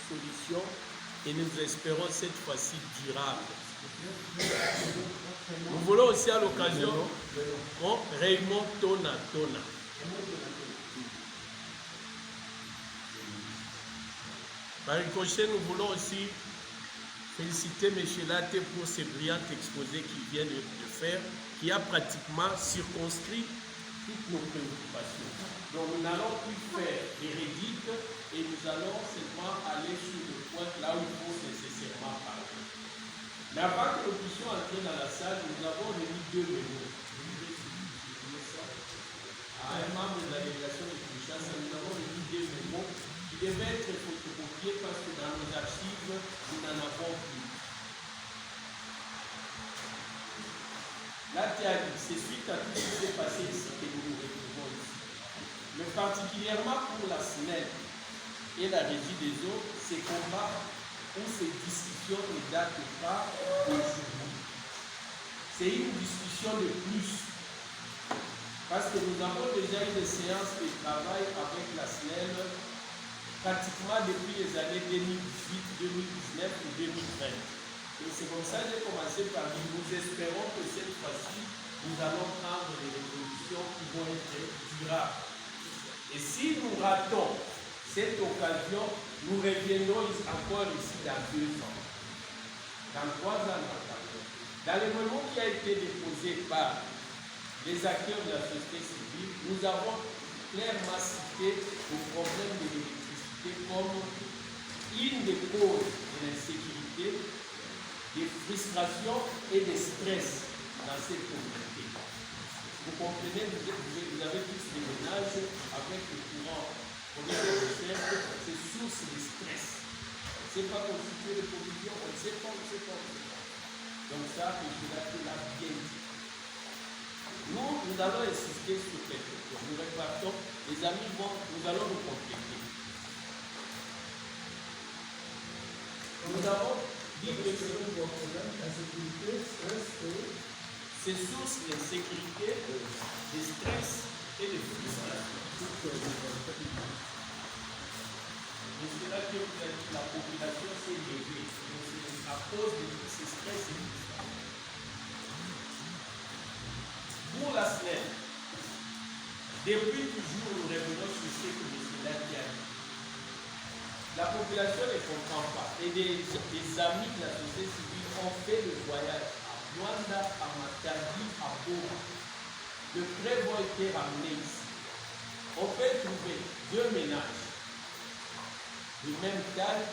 solution et nous espérons cette fois-ci durable. Nous voulons aussi à l'occasion, Raymond Tona. Par ricochet, nous voulons aussi féliciter M. Latte pour ce brillant exposé qu'il vient de faire, qui a pratiquement circonscrit toutes nos préoccupations. Donc nous n'allons plus faire véridique et nous allons seulement aller sur le point là où il faut nécessairement parler. Mais avant que nous puissions entrer dans la salle, nous avons remis 2 mémos. À un membre de la délégation de Kinshasa, nous avons remis 2 mémos qui devaient être photocopiés parce que dans nos archives, nous n'en avons plus. Là, c'est suite à tout ce qui s'est passé ici que nous nous retrouvons ici. Mais particulièrement pour la SNEL et la Régie des eaux, ces combats où ces discussions ne datent pas d'aujourd'hui. C'est une discussion de plus. Parce que nous avons déjà eu des séances de travail avec la SNEL pratiquement depuis les années 2018, 2019 ou 2020. Et c'est comme ça que j'ai commencé par dire, nous espérons que cette fois-ci, nous allons prendre des résolutions qui vont être durables. Et si nous ratons cette occasion, nous reviendrons encore ici dans 2 ans, dans 3 ans. Dans le moment qui a été déposé par les acteurs de la société civile, nous avons clairement cité le problème de l'électricité comme une des causes de l'insécurité, des frustrations et des stress dans cette communauté. Vous comprenez, vous avez tous les ménages avec le courant. C'est source de stress. On ne sait pas constituer les provisions, on ne sait pas. Donc ça, je l'a bien dit. Nous allons insister sur quelque chose. Nous répartons, les amis nous allons nous compléter. Nous avons dit que la sécurité, stress et c'est source d'insécurité, de stress et de frustration. Et c'est là que vous avez dit la population s'est levée à cause de tous ces stress et frustrations. Pour la SNEL, depuis toujours, nous revenons sur ce que M. Lati a dit. La population ne comprend pas. Et des amis de la société civile ont fait le voyage à Luanda, à Matadi, à Bora. Le prévôt était ramené ici. On peut trouver 2 ménages de même taille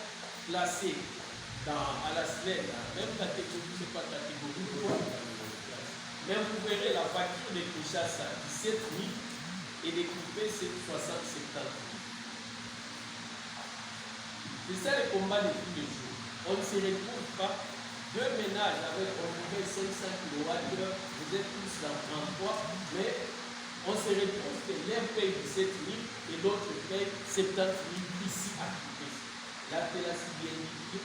placés à la SNEL, dans la même catégorie, ce n'est pas catégorie. Mais vous verrez la facture de Kinshasa, 17 000 et découpée, c'est 60-70 000. C'est ça le combat de tous les jours. On ne se retrouve pas. 2 ménages avec on trouve 500 kW, vous êtes tous dans 33, mais on se retrouve que l'un paye 17 000 et l'autre paye 70 000 ici à Kipé. La Télassi bien dit,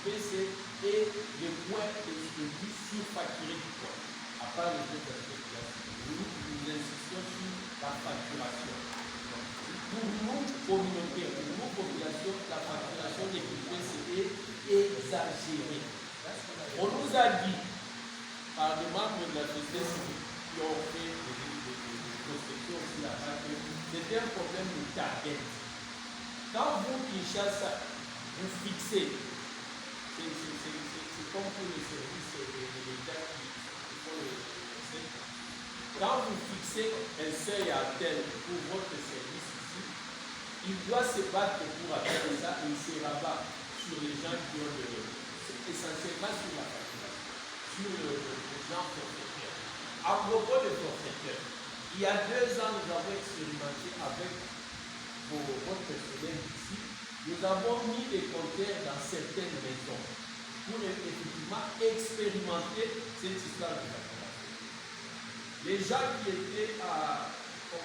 c'est et le point de vue surfacturé du point. À part les autres aspects, nous insistons sur la facturation. Pour nous, communauté, pour nous, population, la facturation des Kipé, c'était exagéré. On nous a dit, par des membres de la société civile qui ont fait des prospections aussi là-bas, que c'était un problème de target. Quand vous, Kinshasa, vous fixez, c'est comme pour les services de l'État qui font le conseil. Quand vous fixez un seuil à atteindre pour votre service ici, il doit se battre pour atteindre ça et il se rabat sur les gens qui ont de l'eau. C'est essentiellement sur la facturation, sur le genre forfaitaire. À propos de forfaitaire, il y a 2 ans, nous avons expérimenté avec votre personnel ici, nous avons mis des compteurs dans certaines maisons pour effectivement expérimenter cette histoire de facturation. Les gens qui étaient à 5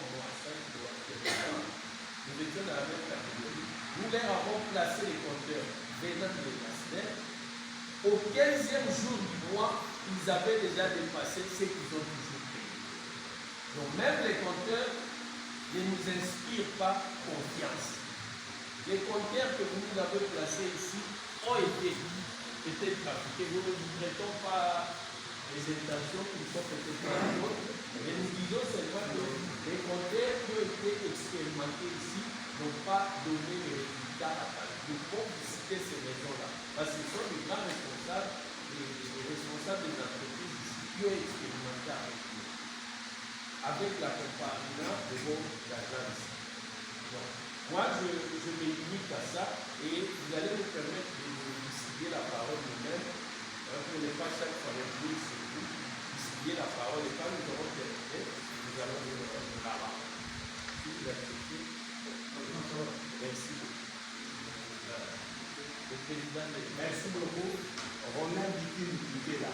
doigts, nous étions dans la même catégorie, nous leur avons placé les compteurs venant de la SNEL. Au 15e jour du mois, ils avaient déjà dépassé ce qu'ils ont toujours payé. Donc même les compteurs ne nous inspirent pas confiance. Les compteurs que vous nous avez placés ici ont été peut-être trafiqués. Nous ne traitons pas les intentions qui sont peut-être pas les autres, mais nous disons seulement que les compteurs qui ont été expérimentés ici n'ont pas donné les résultats attendus. Nous pouvons citer ces raisons-là. Parce que ce sont les grands responsables, les responsables des entreprises ici qui ont expérimenté avec l'accompagnement de vos agents ici. Donc, moi, je me limite à ça et vous allez nous permettre de nous distribuer la parole nous-mêmes pour ne pas chaque fois réduire sur vous, distribuer la parole et quand nous aurons terminé, nous allons nous la parole. Si vous acceptez, merci beaucoup. Le président, merci beaucoup. On a dit là.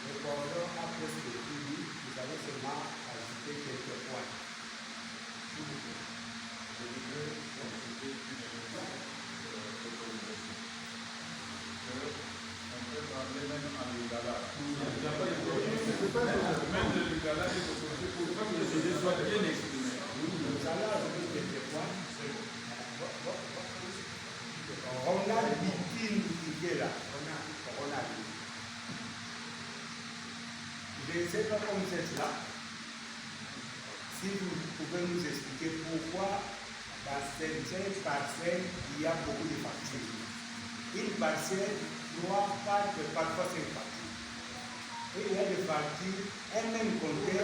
Le corridor a presque fini, nous allons seulement ajouter quelques points. S'il vous plaît. Je voudrais ajouter une autorisation. On peut parler même en Lugala. Même le Lugala est autorisé pour que le sujet soit bien exprimé. Nous allons ajouter quelques points. Ronald Bitin Igela. Ronald. Je ne sais pas comment c'est là. Si vous pouvez nous expliquer pourquoi dans certaines parcelles il y a beaucoup de factures. Une parcelle, 3, 4, parfois 5 factures. Et il y a des factures, un même compteur,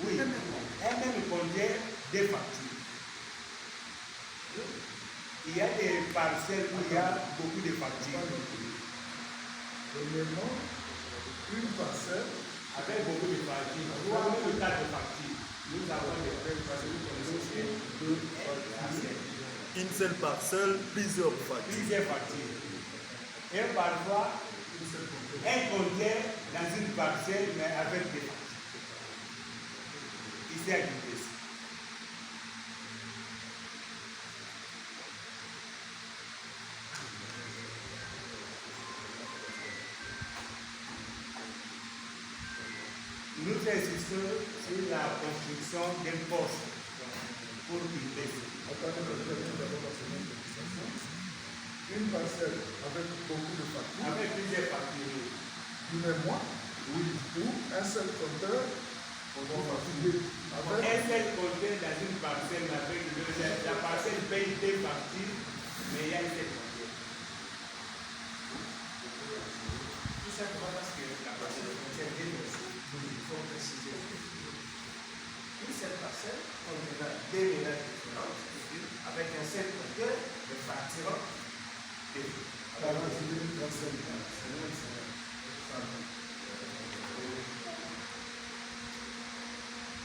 oui, un même compteur, des factures. Il y a des parcelles où il y a beaucoup de factures. Premièrement, une parcelle avec beaucoup de factures, 3 ou 4 factures. Nous avons des parcelles qui sont une seule parcelle, plusieurs factures. Plusieurs factures. Et parfois, un compteur dans une parcelle, mais avec des factures. Ici à Guinée. Nous insistons sur la construction d'un poste pour une baisse. Une parcelle avec beaucoup de factures. Avec plusieurs factures. Du même mois. Oui. Ou un seul compteur. Un seul compteur dans une parcelle avec la parcelle paye des factures, mais il y a une seule compteur. Tout simplement parce que la parcelle contient des dossiers. Il faut préciser. Une seule parcelle contenant des ménages différents, avec un seul compteur de facturant des flux.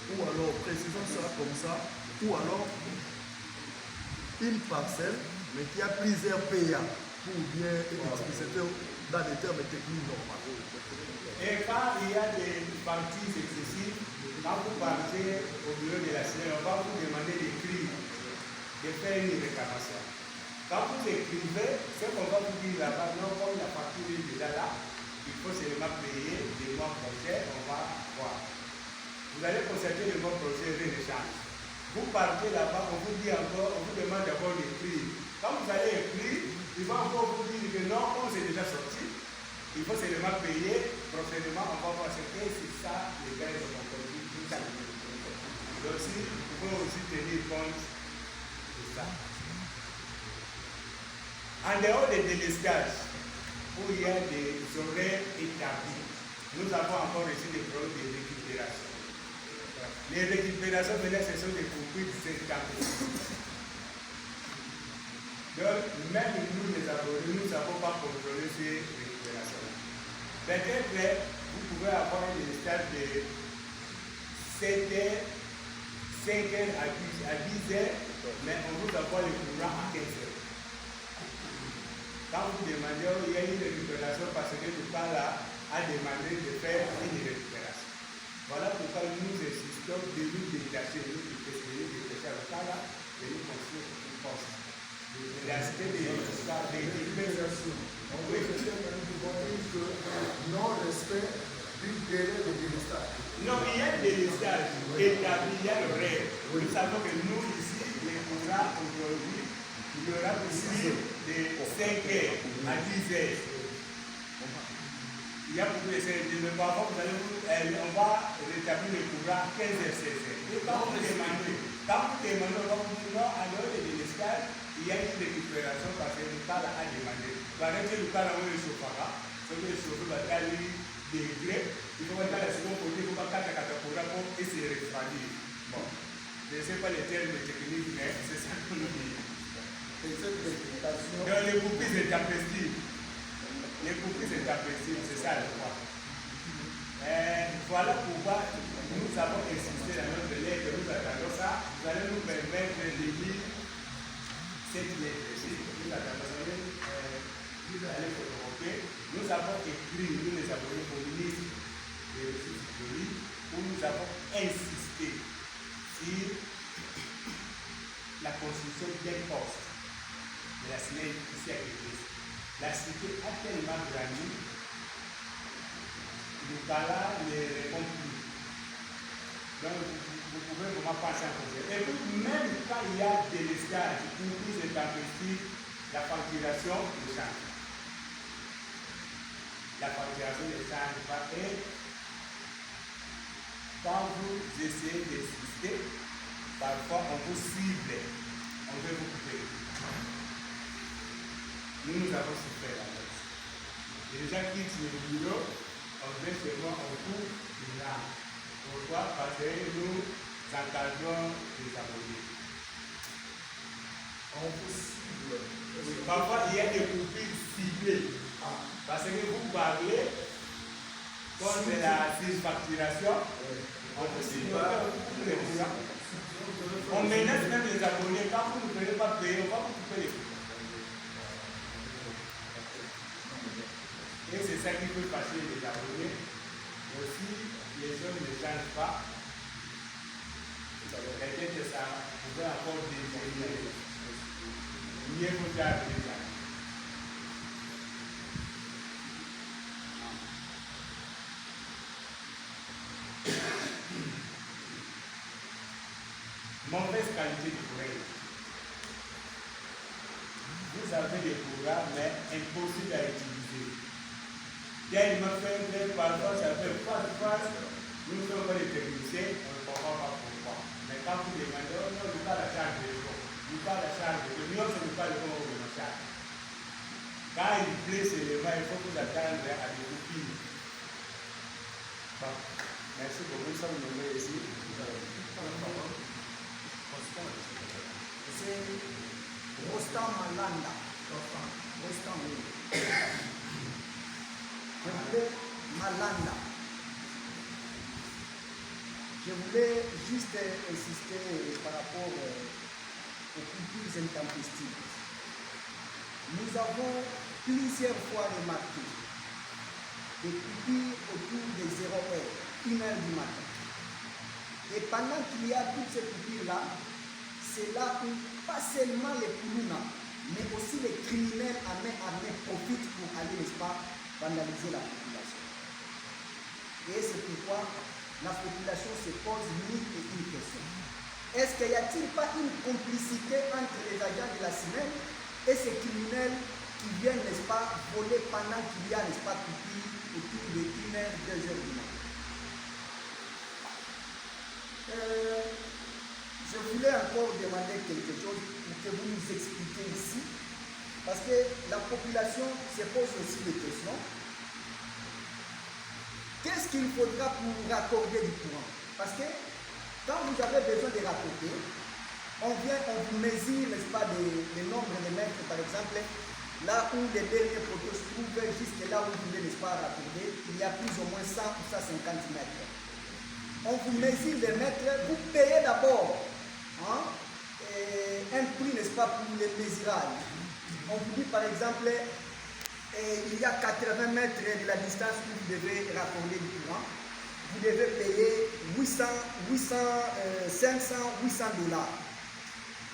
Ou alors, précisons ça comme ça, ou alors une parcelle, mais qui a plusieurs PA pour bien expliciter dans les termes techniques normaux. Et quand il y a des parties excessives, quand vous partez au bureau de la CNEL, on va vous demander d'écrire, de faire une réclamation. Quand vous écrivez, ce qu'on va vous dire là-bas, non, comme la facture est déjà là, il faut seulement payer le mois prochain, on va voir. Vous allez constater le mois prochain, rien ne change. Vous partez là-bas, on vous dit encore, on vous demande d'abord d'écrire. Quand vous allez écrire, il va encore vous dire que non, on s'est déjà sorti. Il faut seulement payer, prochainement, on va voir ce que c'est ça, les gars, ils ont produit tout ça. Donc, si vous pouvez aussi tenir compte de ça. En dehors des délestages, où il y a des horaires établis, nous avons encore reçu des problèmes de récupération. Les récupérations, ce sont des concours de 50. Donc, même nous, les abonnés, nous ne savons pas contrôler ces récupérations. Peut-être, vous pouvez avoir un stage de 7 heures, 5 heures à 10 heures, mais on vous envoie le courant à 15 heures. Quand vous demandez, il y a une récupération parce que le cas là a demandé de faire une récupération. Voilà pourquoi nous insistons de nous détacher, nous de tester, de tester le cas là, de nous construire une poste. L'aspect des récupérations. On peut dire que non-respect du délai de délestage. Non, il y a des délestages établis, il y a le rêve. Nous savons que nous ici, les courants aujourd'hui, il y aura aussi de 5 heures à 10 heures. Il y a beaucoup de services, mais parfois on va rétablir le courant à 15 heures, 16 heures. Et quand vous demandez, on va vous dire non, à l'heure de l'escale, il y a une récupération parce que le cas a demandé. Par exemple, le cas où il chauffera, c'est que le chauffeur va aller degrés, il faut mettre la seconde côté, il faut pas 4 courant pour essayer de refroidir. Bon, je ne sais pas les termes techniques, mais c'est ça qu'on nous dit. Donc les coupures intempestives. Les coupures intempestives, c'est ça le point. Voilà pourquoi nous avons insisté dans notre lettre, nous attendons ça, vous allez nous permettre de lire cette lettre-ci. Nous attendons ça, vous allez photographier. Nous avons écrit, nous les abonnés au ministre des Ressources publiques, où nous avons insisté sur la construction d'un poste de la semaine ici à l'église. La cité a tellement grandi, le cas-là ne répond plus. Donc vous pouvez vraiment penser à poser. Et puis même quand il y a des lescages pour plus d'investir, la facturation ne change. La facturation ne change pas. Et quand vous essayez d'insister, parfois on vous cible, on veut vous couper. Nous avons souffert la note. Les gens quittent le bureau, on vient chez moi, on coupe une larme. Pourquoi? Parce que nous encadrons les abonnés. On vous cible. Parfois, il y a des coupures ciblées. Parce que vous parlez contre la surfacturation, on vous cible. On menace même les abonnés. Quand vous ne pouvez pas payer, on va vous couper les coûts. Et c'est ça qui peut passer les abonnés. Mais si les choses ne changent pas, peut-être que ça pourrait encore désigner. Mieux vaut tard que jamais. Mauvaise qualité de courant. Vous avez des courants, mais impossible à utiliser. Tellement fait, parfois ça fait face. Nous sommes les techniciens, on ne comprend pas pourquoi. Mais quand vous demandez, on ne veut pas la charge de l'eau. Nous pas la charge de l'eau, nous ne pas le comment on charge. Quand il plaît seulement, il faut vous attendre à des coupures. Bon, merci beaucoup, ça vous nommez ici. C'est Rostam Malanda. Rostam Malanda. Je voulais juste insister par rapport aux coupures intempestives. Nous avons plusieurs fois remarqué des coupures autour des 0 heures, 1 heure du matin. Et pendant qu'il y a toutes ces coupures-là, c'est là où pas seulement les Koulouna, mais aussi les criminels à main armée profitent pour aller, n'est-ce pas, vandaliser la population. Et c'est pourquoi la population se pose mille et une questions. Est-ce qu'il y a-t-il pas une complicité entre les agents de la semaine et ces criminels qui viennent, n'est-ce pas, voler pendant qu'il y a, n'est-ce pas, coupure autour de 1 heure, 2 heures du matin? Je voulais encore demander quelque chose pour que vous nous expliquiez ici, parce que la population se pose aussi des questions. Qu'est-ce qu'il faudra pour raccorder du courant? Parce que quand vous avez besoin de raccorder, on vous mesure, n'est-ce pas, le nombre de mètres, par exemple, là où les derniers poteaux se trouvent, jusque là où vous voulez, n'est-ce pas, raccorder, il y a plus ou moins 100 ou 150 mètres. On vous mesure les mètres, vous payez d'abord un prix, n'est-ce pas, pour les mesurages. On vous dit par exemple, il y a 80 mètres de la distance où vous devez raccorder du courant. Vous devez payer 500, 800 $.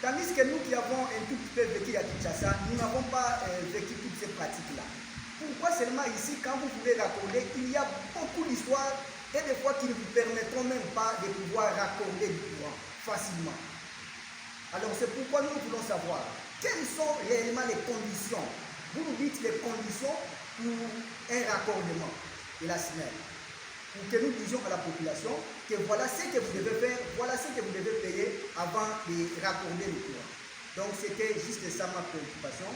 Tandis que nous qui avons un tout petit peu vécu à Kinshasa, nous n'avons pas vécu toutes ces pratiques-là. Pourquoi seulement ici, quand vous voulez raccorder, il y a beaucoup d'histoires et des fois qui ne vous permettront même pas de pouvoir raccorder du courant facilement. Alors c'est pourquoi nous voulons savoir quelles sont réellement les conditions. Vous nous dites les conditions pour un raccordement de la SNEL. Pour que nous disions à la population que voilà ce que vous devez faire, voilà ce que vous devez payer avant de raccorder le courant. Donc c'était juste ça ma préoccupation.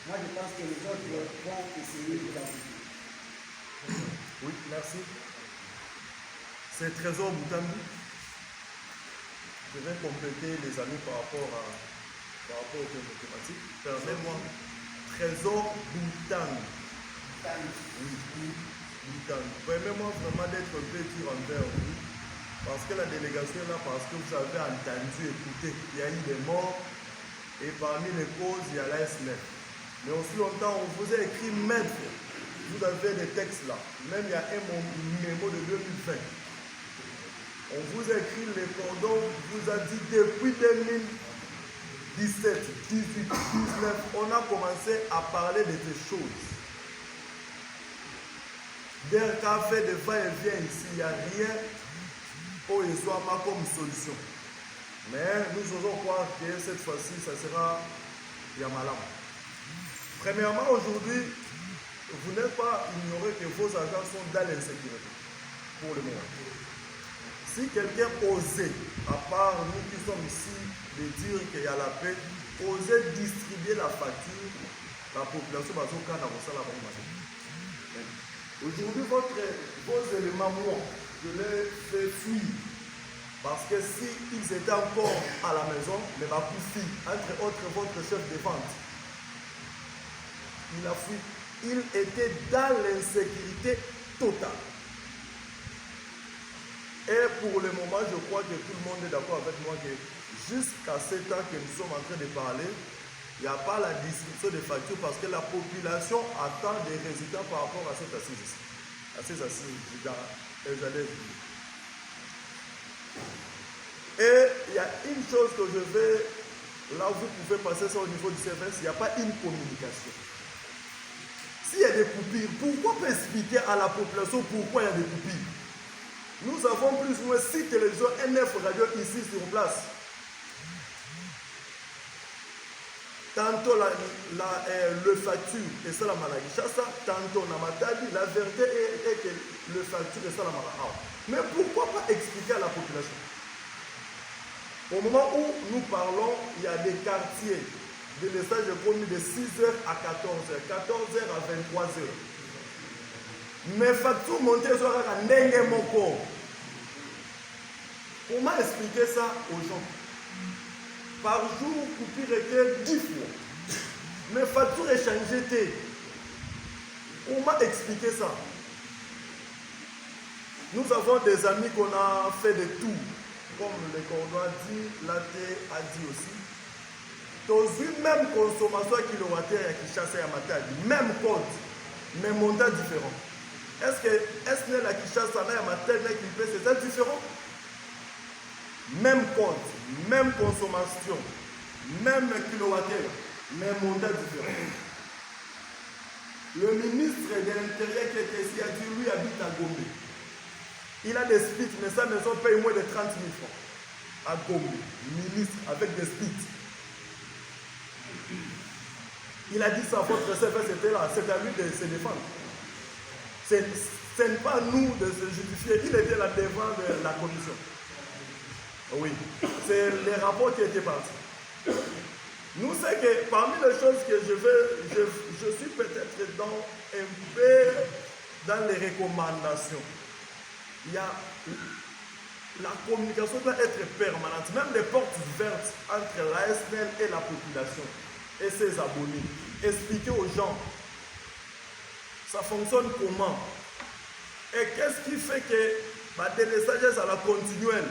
Moi je pense que les autres vont essayer de l'ajouter. Oui, merci. C'est Trésor Boutambi. Je vais compléter les amis par rapport aux thématiques. Permettez-moi. Trésor Boutambi. Oui. Permettez-moi vraiment d'être un peu dur envers vous, parce que la délégation est là, parce que vous avez entendu, écouté, il y a eu des morts, et parmi les causes, il y a la SNEF. Mais aussi longtemps, on vous a écrit maître, vous avez des textes là, même il y a un mémo de 2020. On vous a écrit les cordons, vous a dit depuis 2017, 18, 19, on a commencé à parler de ces choses. D'un cas fait de va-et-vient ici, il n'y a rien au Yesouama comme solution. Mais nous osons croire que cette fois-ci, ça sera Yamalam. Premièrement, aujourd'hui, vous n'êtes pas ignoré que vos agents sont dans l'insécurité pour le moment. Si quelqu'un osait, à part nous qui sommes ici, de dire qu'il y a la paix, osait distribuer la facture, la population va se faire dans la bombe. Aujourd'hui, vos éléments, moi, je les fais fuir. Parce que s'ils étaient encore à la maison, mais ma fille, entre autres votre chef de vente, il a fui. Il était dans l'insécurité totale. Et pour le moment, je crois que tout le monde est d'accord avec moi que jusqu'à ce temps que nous sommes en train de parler, il n'y a pas la distribution des factures parce que la population attend des résultats par rapport à cette assise. Et il y a une chose que je vais, là où vous pouvez passer ça au niveau du service, il n'y a pas une communication. S'il y a des coupures, pourquoi pas expliquer à la population pourquoi il y a des coupures? Nous avons plus ou moins 6 télévisions et 9 radios ici sur place. Tantôt le facture est ça la maladie. Tantôt on a matadi, la vérité est que le facture est ça la maladie. Mais pourquoi pas expliquer à la population? Au moment où nous parlons, il y a des quartiers de messages commis de 6h à 14h, 14h à 23h. Mais facture montée sur la nenge moko. Comment expliquer ça aux gens? Par jour, coupure était 10 fois. Mais facture échangée. Comment expliquer ça? Nous avons des amis qu'on a fait de tout. Comme le cordon a dit, Latte a dit aussi. Dans une même consommation kilowattheure qui chasse à Matadi, même code, mais montant différent. Est-ce que la qui chasse à Matadi qui paie, c'est différent? Même code, même consommation, même kilowattheure, mais montant différent. Le ministre de l'Intérieur qui était ici a dit lui habite à Gombe. Il a des splits, mais sa maison paye moins de 30 000 francs. À Gombe, ministre avec des splits. Il a dit ça, votre service était là, c'est à lui de se défendre. Ce n'est pas nous de se justifier, il était là devant la commission. Oui, c'est les rapports qui étaient partis. Nous savons que parmi les choses que je suis peut-être un peu dans les recommandations. Il y a la communication doit être permanente, même les portes vertes entre la SNEL et la population et ses abonnés. Expliquer aux gens ça fonctionne comment et qu'est-ce qui fait que des messages à la continuelle.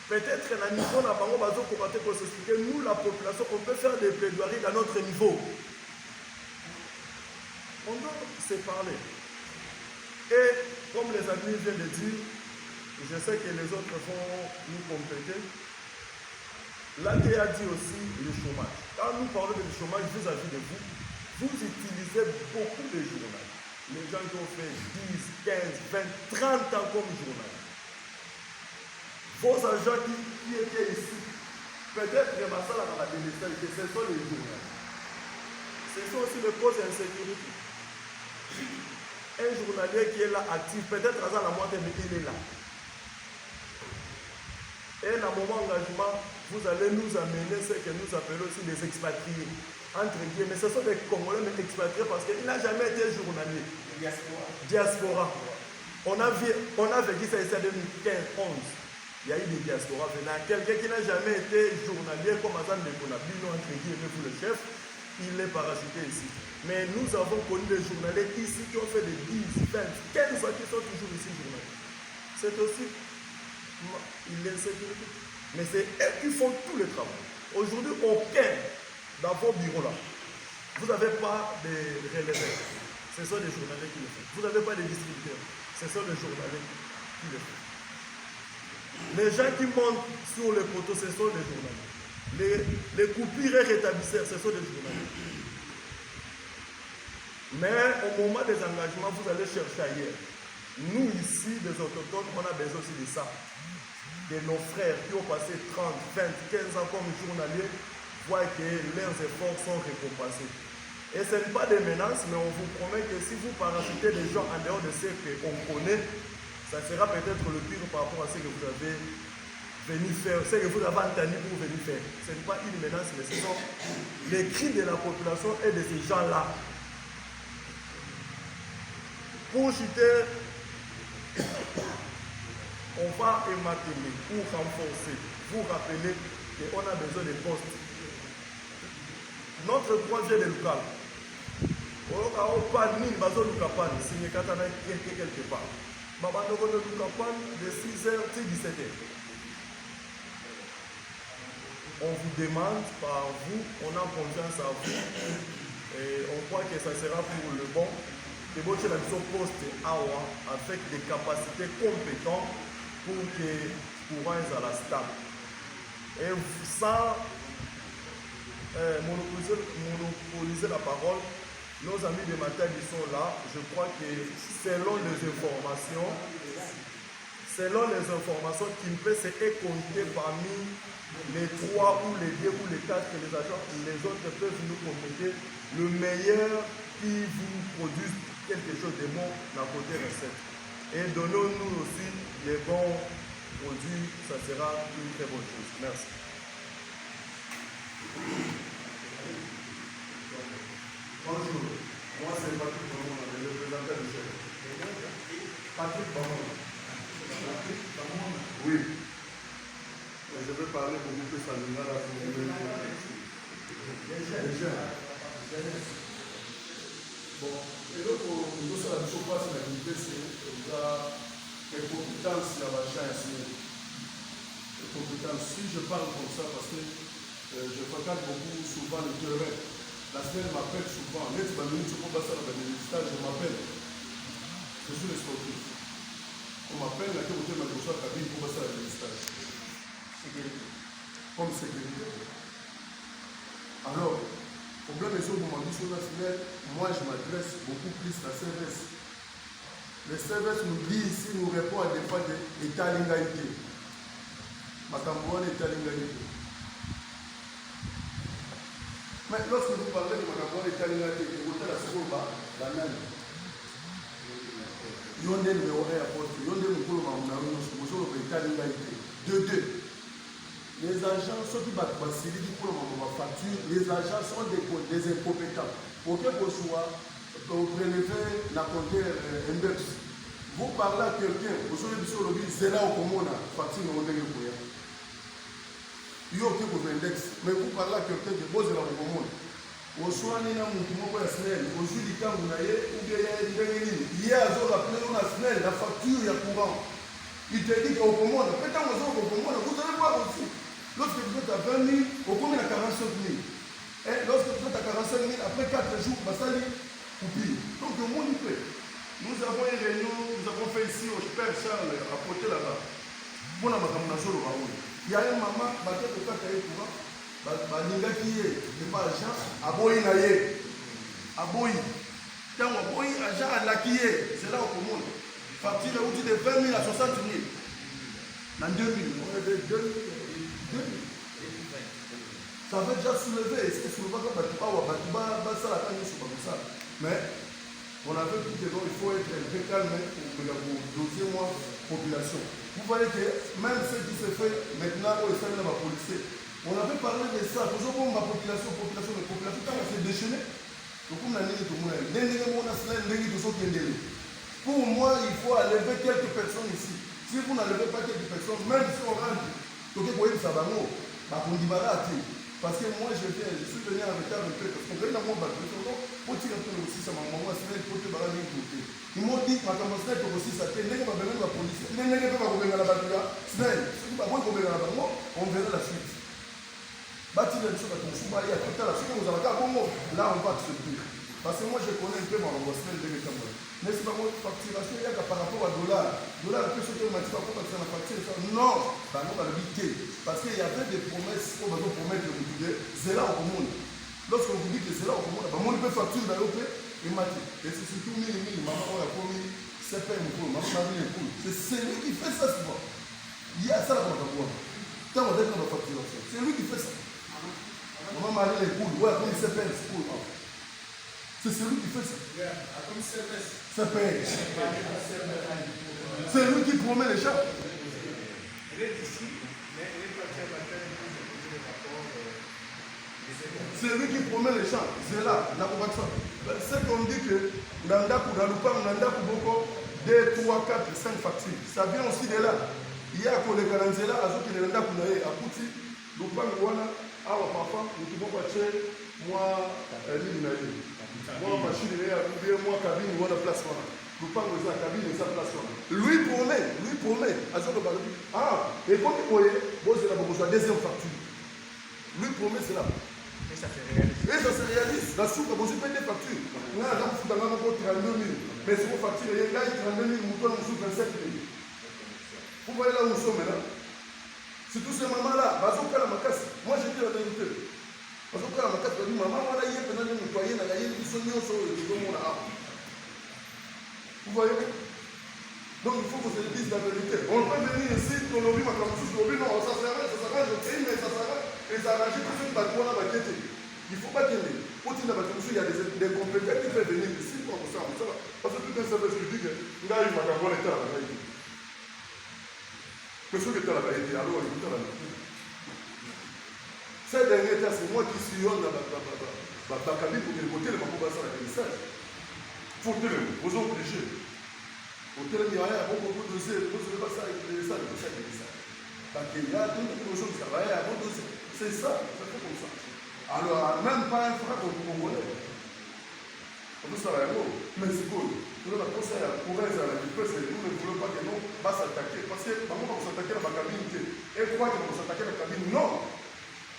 Peut-être à niveau n'a pas pour s'expliquer, nous la population, on peut faire des plaidoiries à notre niveau. On doit se parler. Et comme les amis viennent de dire, je sais que les autres vont nous compléter. Là, il a dit aussi le chômage. Quand nous parlons de chômage vis-à-vis de vous, vous utilisez beaucoup de journal. Les gens qui ont fait 10, 15, 20, 30 ans comme journal. Vos agents qui étaient ici, Peut-être que ma salle a des messages, que ce sont les journalistes. Ce sont aussi les causes d'insécurité. Un journalier qui est là actif, peut-être à la moitié, mais il est là. Et à un moment d'engagement, vous allez nous amener ce que nous appelons aussi des expatriés. Entre guillemets, mais ce sont des Congolais mais expatriés parce qu'il n'a jamais été journalier. Diaspora. On a vécu ça ici en 2015-11. Il y a eu des diasporas venant. Quelqu'un qui n'a jamais été journalier comme Azan de Konabino, entre guillemets, pour le chef, il est parachuté ici. Mais nous avons connu des journaliers ici qui ont fait des 10, 20, 15 ans qui sont toujours ici journaliers. C'est aussi l'insécurité. Mais c'est eux qui font tout le travail. Aujourd'hui, aucun dans vos bureaux là, vous n'avez pas de relevés. Ce sont des journaliers qui le font. Vous n'avez pas de distributeurs. Ce sont des journaliers qui le font. Les gens qui montent sur les poteaux, ce sont des journaliers. Les coupures et rétablisseurs, ce sont des journaliers. Mais au moment des engagements, vous allez chercher ailleurs. Nous, ici, des autochtones, on a besoin aussi de ça. De nos frères qui ont passé 30, 20, 15 ans comme journaliers, voient que leurs efforts sont récompensés. Et ce n'est pas des menaces, mais on vous promet que si vous parachutez des gens en dehors de ce qu'on connaît, ça sera peut-être le pire par rapport à ce que vous avez venu faire, ce que vous avez entendu pour venir faire. Ce n'est pas une menace, mais ce sont les cris de la population et de ces gens-là. Pour chuter, on va émater pour renforcer, vous rappeler qu'on a besoin de postes. Notre projet de local, on a quelque part. De 6h à 17h. On vous demande par vous, on a confiance à vous et on croit que ça sera pour le bon. Que vous avez un poste avec des capacités compétentes pour que courant à la stable. Et sans monopoliser la parole, nos amis de Matadi sont là. Je crois que selon les informations Kimpese est compté parmi les 3 ou les 2 ou les 4 que les agents, les autres peuvent nous compléter le meilleur qui vous produise quelque chose de bon dans le côté recette. Et donnons-nous aussi les bons produits, ça sera une très bonne chose. Merci. Bonjour, moi c'est Patrick Bamon, le représentant du chef. Patrick Bamon. Oui. Je vais parler beaucoup plus à l'Union. Bon, et donc, nous sommes à la surface de la unité, c'est les compétences de la chasse. Les compétences, si je parle comme ça, parce que je fréquente beaucoup souvent le terrain. La semaine m'appelle souvent, je m'appelle. Je suis le sportif. On m'appelle, la cabine pour passer à la stage. Comme sécurité. Alors, le problème est sur le moment sur national, moi je m'adresse beaucoup plus à CVS. Le CVS nous dit ici, nous répond à des fois de l'état l'ingalité. Makamboua l'état l'ingalité. Mais lorsque vous parlez de Makamboua l'état l'ingalité, vous êtes à la seconde, la même. Yonde numéro 1 apôtre, Yonde Mukolo Mamouna, nous l'état l'ingalité. De 2. Les agents, ceux qui battent pour la facture, les agents sont des incompétents. Pour que vous soyez, vous prélevez la compteur index. Vous parlez à quelqu'un, vous savez sur le but, c'est là où on a facture au début. Il y a aucun index, mais vous parlez à quelqu'un qui pose là où on a. Vous soignez un mouvement pour la semaine, vous jouez du temps, vous n'avez ou bien il y a une ligne. Hier, vous avez appelé la semaine, la facture, il y a courant. Il te dit qu'au commande, peut-être vous allez voir aussi. Lorsque vous êtes à 20 000, au combien à 45 000. Et lorsque vous êtes à 45 000, après 4 jours, vous allez couper. Donc le monde peut. Nous avons une réunion, nous avons fait ici au Père Charles, à côté là-bas. Pour la macamunation, il y a une maman, qui a été courant, balinga qui est, pas agent, à Boyi naye. À Boyi. Quand on Boyi, agent à la qui est, c'est là au monde. Facture de 20 000 à 60 000. Dans 2 000, on avait 2 000. Ça avait déjà soulevé. Est-ce que soulevé comme ça, mais on avait dit que il faut être un peu calme pour doser moins population. Vous voyez que même ce qui se fait maintenant au sein de la police, on avait parlé de ça. Toujours pour ma population, quand on s'est déchaîné, pour moi, il faut enlever quelques personnes ici. Si vous n'enlevez pas quelques personnes, même si on rentre, parce que moi je suis venu en retard un peu, parce que j'ai mon bateau, pour tirer un peu aussi, ça m'a maman, c'est pour te barrer d'un côté. Ils m'ont dit, ma camarade aussi, ça fait, n'est-ce pas la police, n'est-ce pas la bateau, c'est pas moi qui vais la bateau, on verra la suite. Bâtir les choses à ton souma, il y a tout à la suite, vous avez un bon mot, là on va accepter. Parce que moi je connais un peu mon semaine de mes camarades. N'est-ce pas, moi, facturation, il y a par rapport à dollar. Dollar, que ce que m'a dit, pas pour la facture, non, bah non, on va le biquer. Parce qu'il y avait des promesses, on va promettre le boutillier, c'est là au monde. Lorsqu'on vous dit que c'est là au monde, bah, moi, on peut facture d'ailleurs, et m'a dit, et c'est surtout 1000, maman, on a promis, c'est pas une coule, maman, on a mis une coule. C'est lui qui fait ça souvent. Il y a ça là qu'on va voir. Quand on dit qu'on va facturation, c'est lui qui fait ça. Maman m'a mis les coules, ouais, comme il s'est fait, c'est cool. C'est celui qui fait ça. C'est lui qui promet les champs. C'est lui qui promet les champs. C'est là, c'est qu'on dit que dans le beaucoup 2, 3, 4, 5 factures. Ça vient aussi de là. Il y a pour les garanzela, à ceux qui ne l'ont pas à Pouti, le pan à papa, nous pouvons passer, moi, moi, machine, moi, cabine, moi, la place. Le pan de la cabine, sa place. Lui promet. Ah, et quand il voyait, bon, c'est la deuxième facture. Lui promet cela. Et ça se réalise. La soupe, vous avez des factures. Là, vous avez 32 000. Mais si vous facturez, là, il y a 32 000, vous avez 27 000. Vous voyez là où nous sommes maintenant. C'est tous ces mamans-là. Moi, j'ai dit la vérité. Parce que la macasse, maman, on a eu un nettoyer, on a eu une solution sur le monde. Vous voyez? Donc, il faut que je dise la vérité. On peut venir ici, on a vu ma camarade, non, ça s'arrête, mais ça s'arrête. Et ça arrange tout ce qui va être. Il ne faut pas qu'il y ait. Il y a des compétences qui peuvent venir ici pour ça. Parce que tout un service public, il y a eu ma camarade à la vérité. Monsieur qui est à la vérité, alors il est à la vérité. Ces derniers temps, c'est moi qui sillonne la cabine pour que le côté de ma population à l'atterrissage. Il faut que vous obligez. Au terme, il y a beaucoup de dossiers, vous ne savez pas ça avec les salles, parce qu'il y a toutes les choses qui travaillent à votre dossier. C'est ça, ça fait comme ça. Alors, même pas un frère au Congolais. On peut ça, mais c'est cool. Nous avons pensé à la province, à la défense, nous ne voulons pas que nous va s'attaquer. Parce que, maman, on va s'attaquer à la cabine. Et quoi qu'on va s'attaquer à la cabine? Non!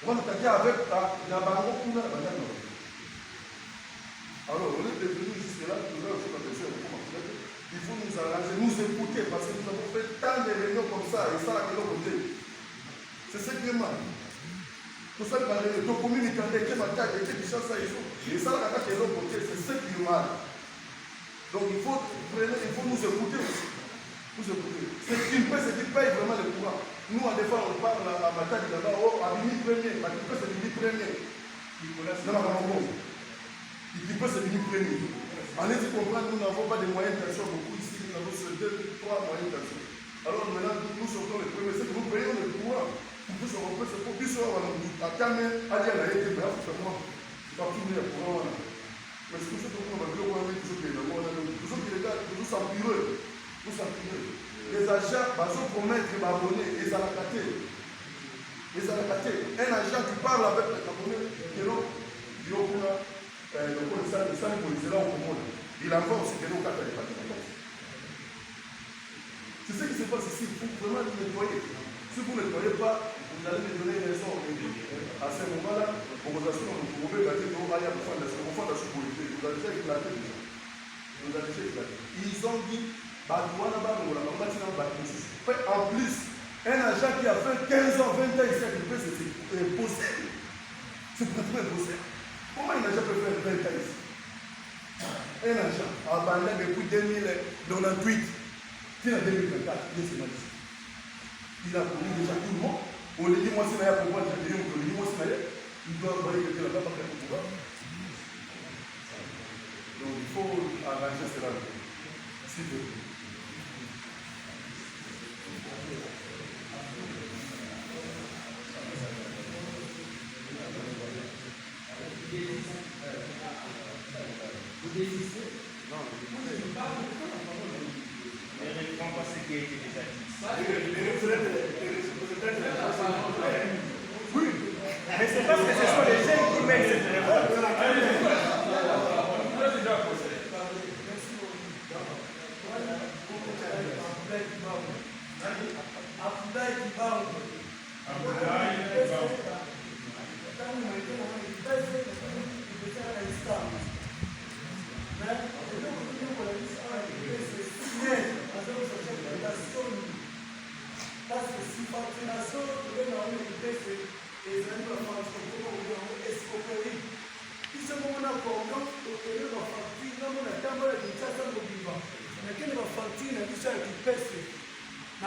On va s'attaquer avec la banque ou la banane. Alors, on est devenu jusque là, nous avons fait attention à il faut nous arranger, nous écouter, parce que nous avons fait tant de réunions comme ça, et ça, à quel côté. C'est ce qui est mal. Tout ça, le communiqué, qui m'a dit, qui ça, et ça, à quel côté, c'est ce qui est mal. Donc, il faut nous écouter aussi. Vous écoutez. Ce qui paye vraiment le courant. Nous, en défense, on parle à Matadi là-bas, à Bini premier, à qui peut se Bini premier. Dans la Congo. Qui peut se Bini premier. Allez-y comprendre, nous n'avons pas de moyens d'action beaucoup ici, nous avons sur 2, 3 moyens d'action. Alors maintenant, nous sortons les premiers, c'est que nous payons le courant. Nous serons prêts, c'est pour que nous soyons à Kamé, à dire la été, bref, c'est moi. Partout où il y a courant. Mais c'est tout ce que nous avons dit, on a dit, tout ce qui est là, tout ça empireux. Les agents vont promettre d'abonner les allocatés. Les allocatés. Un agent qui parle avec les abonnés, il envoie aussi des noms à c'est ce qui se passe ici. Il faut vraiment nettoyer. Si vous ne nettoyez pas, vous allez me donner raison. À ce moment-là, vous pouvez gâter nos aïeux pour faire la sécurité. Vous avez déjà éclaté déjà. Ils ont dit, en plus, un agent qui a fait 15 ans, 20 ans ici, c'est impossible. C'est pratiquement impossible. Comment un agent peut faire 20 ans ici? Un agent abandonné depuis 2098, qui est en 2024, il est ici. Il a connu déjà tout le monde. On lui dit, moi, c'est là pour moi, on lui dit, moi, c'est là. il doit envoyer quelqu'un là-bas pour faire le pouvoir. Donc il faut arranger cela. S'il te plaît. Vous désistez? Non, je ne réponds pas ce qui a été déjà dit. Oui, mais c'est parce que ce sont les jeunes qui mènent cette révolte.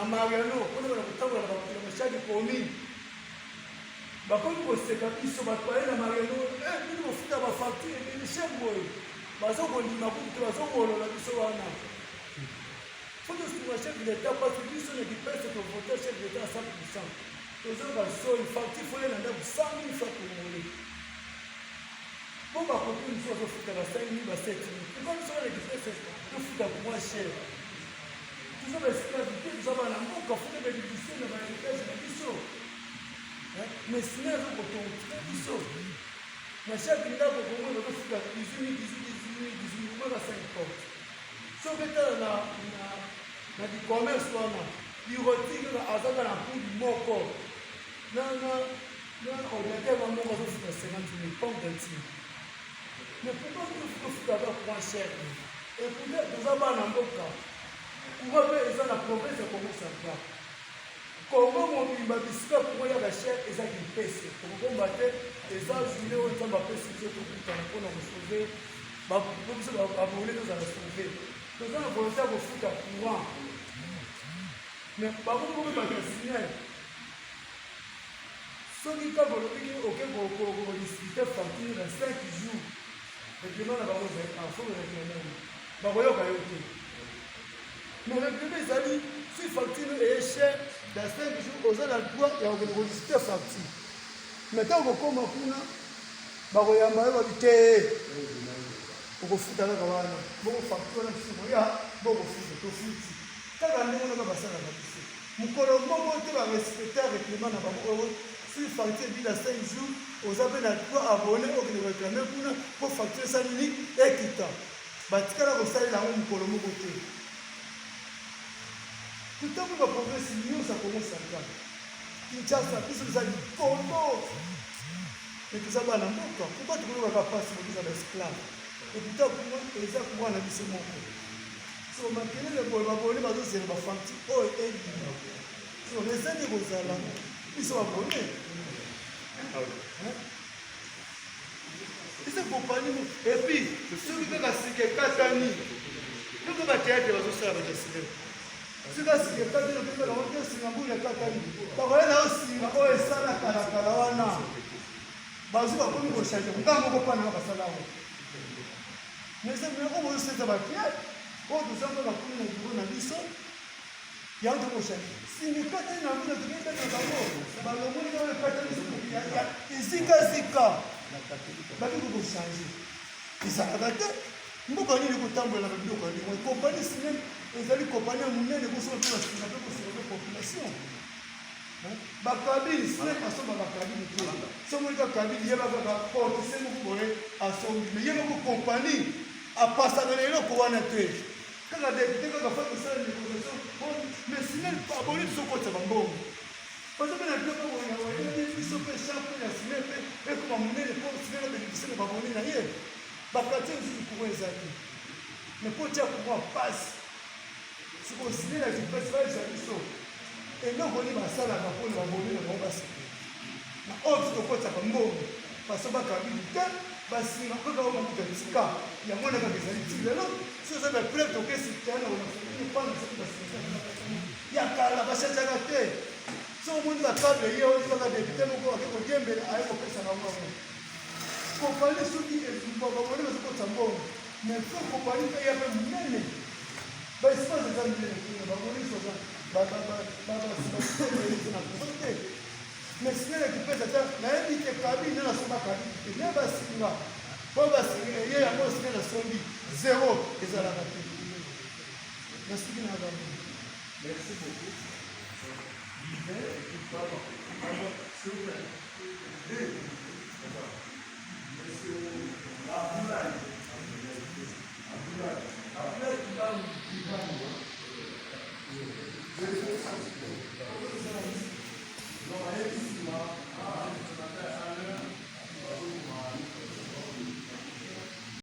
Mariano, on a bakomi koseka biso bato baye na Mariano bino bofuta bafacture ebele chemboye bazokondima kutu bazokolola biso wana faut tosuka chef d'état parce que biso na dipese tovote chef d'état à 100%. Toza basoi facture foye na ndako 100 000 francs congolais po bakopi miso bazofuta ba 5 000 ba 7 000 pourquoi biso na dipese tofuta moins cher toza baesclavité toza bana mboka futa bénéficie na baétage na biso. Mais si nous avons des choses, mais chaque ndako pour moi, on a 18 000, on a 50. Sauf que dans le commerce, il retire à ça dans la poule du mot corps. Non, on a fait vraiment 50 000 pommes de tir. Mais pourquoi nous faisons d'abord moins cher? Et peut-être nous avons un mboka. Pourquoi nous avons la province de comment ça va? Comment mobimba bisika pour ya chère eza kipese pour combattre les azulé au temps bapesi je pour pour nous sauver ba biso ba voler nous allons sauver nous allons volonté à futa courant mais ba ko ba signer soki ka bolobi OK pour discuter facture dans 5 jours et puis on a ba moza en faut le réclamer ba koyoka yote mais le bébé zali si facture est chère dans 5 jours, aux a le droit et on va enregistrer facture. Maintenant, on va comme on a, on va dire on va foutre la caravane, on va facture la ciboya, on va foutre. Quand on a passé la facture, nous on va respecter avec les mains à Bambo. Si facture dit dans 5 jours, aux a le droit abonné au réclamer pour facturer ça unique et quitter. Batikala ko sali la on mukolo moko te. Tout le temps, on va progresser, nous, ça commence à faire. Kinshasa, puis ça dit, Congo. Mais tout ça va dans mon corps. Pourquoi tu ne vas pas passer pour les esclaves? Et puis, pour moi, les gens pour moi, on a dit ce mot. Si on m'a tenu le bol, on va voler, on va dire, c'est ma femme. Oh, et si on essaie de vous aller, ils sont abonnés. Ils sont compagnie. Et puis, ceux qui veulent se faire Katani, nous, on va théâtre, on va se faire avec les cinémas. Si vous avez des gens qui ont été singambu ya katani, bakoye na osinga oyo esala kala wana. Bazu bakomi ko changer, ngambo ko pana basala wo. Mais c'est bien on se fait bakia. O to samba bakomi na bureau na biso. Ya on ko changer. Si ni katani na bureau to kenda na bango. Balomoni na katani ya zika. Baki ko changer. Isakata mboka nini kotambola na biloko ya limo. Compagnie sinem ezali compagnie munene kosoba pe basina pe kosoba population. Bakabili sine asomba bakabili te. Somo ka kabili yeba ka porte semo ko asombi. Mais yeba ko compagnie apasa na eloko wana te. Kaka député kaka fa ko sala négociation. Mais sine pas boni soko tsa bambongo. Parce que na biloko wana wana biso pe chambre ya sine pe e ko munene ko sine na bénéficier na baboni na ye. Bakati nzuri pour ezaki. Mais pour dire pour moi passe. Si vous signez la dipêche, vous allez sur et non, vous allez passer la pour la bonne et la basse. La haute de quoi ça va mourir. Parce que vous avez dit que parce que vous avez dit que il y a moins de gens là. Si vous avez prêt au cas si tu as une prendre cette il y a qu'à la basse à la tête. So on va table hier, on va débuter nous avec le game à un peu ça va voir. Compagnie ceux qui est bon, on va voir ce que bon. Mais faut compagnie il y a même même. Bah c'est pas des amis, on va voir ça. Mais si elle est peut-être là, il est cabine dans son bac. Il n'est pas si là. Bon bah il y a un mot c'est la sombi zéro et ça la raté. Merci beaucoup.